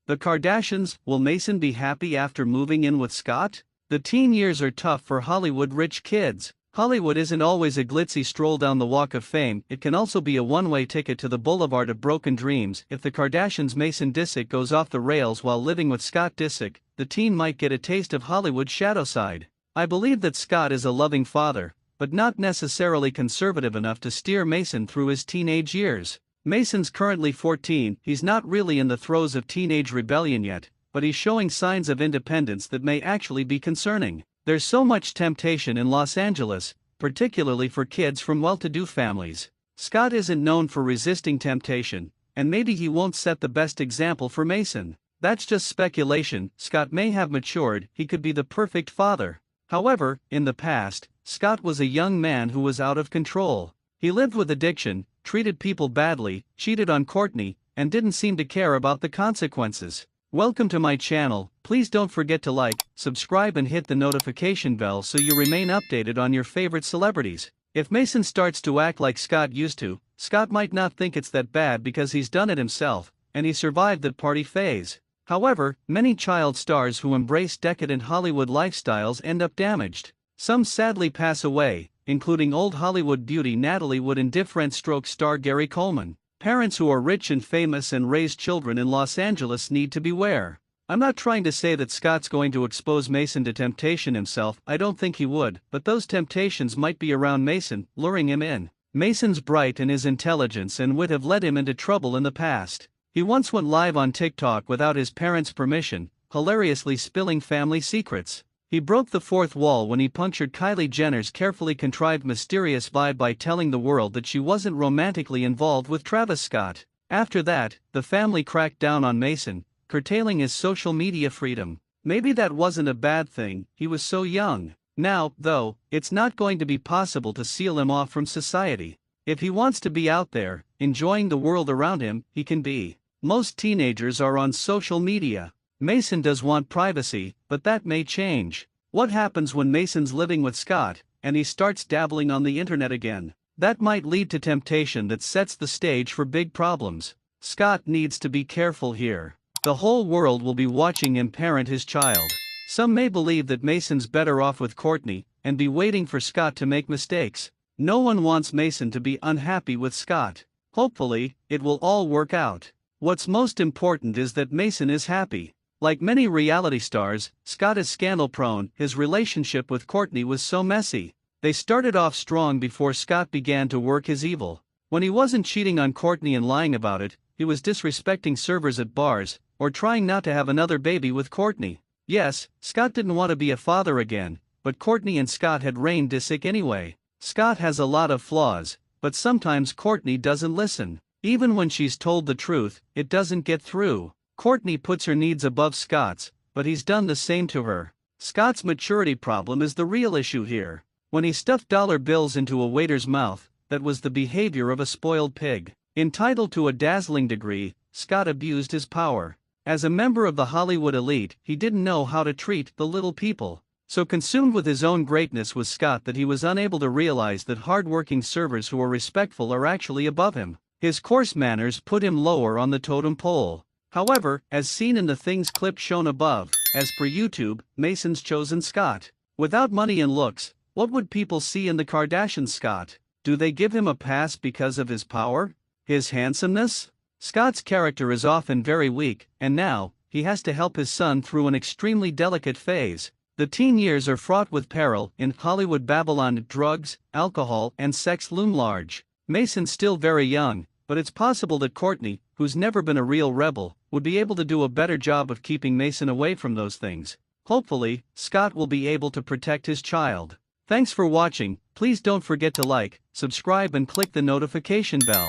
The Kardashians, will Mason be happy after moving in with Scott? The teen years are tough for Hollywood rich kids. Hollywood isn't always a glitzy stroll down the Walk of Fame, it can also be a one-way ticket to the Boulevard of Broken Dreams. If the Kardashians' Mason Disick goes off the rails while living with Scott Disick, the teen might get a taste of Hollywood's shadow side. I believe that Scott is a loving father, but not necessarily conservative enough to steer Mason through his teenage years. Mason's currently 14, he's not really in the throes of teenage rebellion yet, but he's showing signs of independence that may actually be concerning. There's so much temptation in Los Angeles, particularly for kids from well-to-do families. Scott isn't known for resisting temptation, and maybe he won't set the best example for Mason. That's just speculation. Scott may have matured, he could be the perfect father. However, in the past, Scott was a young man who was out of control. He lived with addiction, treated people badly, cheated on Kourtney, and didn't seem to care about the consequences. Welcome to my channel. Please don't forget to like, subscribe and hit the notification bell so you remain updated on your favorite celebrities. If Mason starts to act like Scott used to, Scott might not think it's that bad because he's done it himself, and he survived that party phase. However, many child stars who embrace decadent Hollywood lifestyles end up damaged. Some sadly pass away, including old Hollywood beauty Natalie Wood and Different Strokes star Gary Coleman. Parents who are rich and famous and raise children in Los Angeles need to beware. I'm not trying to say that Scott's going to expose Mason to temptation himself, I don't think he would, but those temptations might be around Mason, luring him in. Mason's bright and his intelligence and wit have led him into trouble in the past. He once went live on TikTok without his parents' permission, hilariously spilling family secrets. He broke the fourth wall when he punctured Kylie Jenner's carefully contrived mysterious vibe by telling the world that she wasn't romantically involved with Travis Scott. After that, the family cracked down on Mason, curtailing his social media freedom. Maybe that wasn't a bad thing, he was so young. Now, though, it's not going to be possible to seal him off from society. If he wants to be out there, enjoying the world around him, he can be. Most teenagers are on social media. Mason does want privacy, but that may change. What happens when Mason's living with Scott, and he starts dabbling on the internet again? That might lead to temptation that sets the stage for big problems. Scott needs to be careful here. The whole world will be watching him parent his child. Some may believe that Mason's better off with Kourtney, and be waiting for Scott to make mistakes. No one wants Mason to be unhappy with Scott. Hopefully, it will all work out. What's most important is that Mason is happy. Like many reality stars, Scott is scandal-prone. His relationship with Kourtney was so messy. They started off strong before Scott began to work his evil. When he wasn't cheating on Kourtney and lying about it, he was disrespecting servers at bars, or trying not to have another baby with Kourtney. Yes, Scott didn't want to be a father again, but Kourtney and Scott had reigned Disick anyway. Scott has a lot of flaws, but sometimes Kourtney doesn't listen. Even when she's told the truth, it doesn't get through. Kourtney puts her needs above Scott's, but he's done the same to her. Scott's maturity problem is the real issue here. When he stuffed dollar bills into a waiter's mouth, that was the behavior of a spoiled pig. Entitled to a dazzling degree, Scott abused his power. As a member of the Hollywood elite, he didn't know how to treat the little people. So consumed with his own greatness was Scott that he was unable to realize that hard-working servers who are respectful are actually above him. His coarse manners put him lower on the totem pole. However, as seen in the things clip shown above, as per YouTube, Mason's chosen Scott. Without money and looks, what would people see in the Kardashians' Scott? Do they give him a pass because of his power? His handsomeness? Scott's character is often very weak, and now, he has to help his son through an extremely delicate phase. The teen years are fraught with peril. In Hollywood Babylon, drugs, alcohol, and sex loom large. Mason's still very young, but it's possible that Kourtney, who's never been a real rebel, would be able to do a better job of keeping Mason away from those things. Hopefully, Scott will be able to protect his child. Thanks for watching. Please don't forget to like, subscribe and click the notification bell.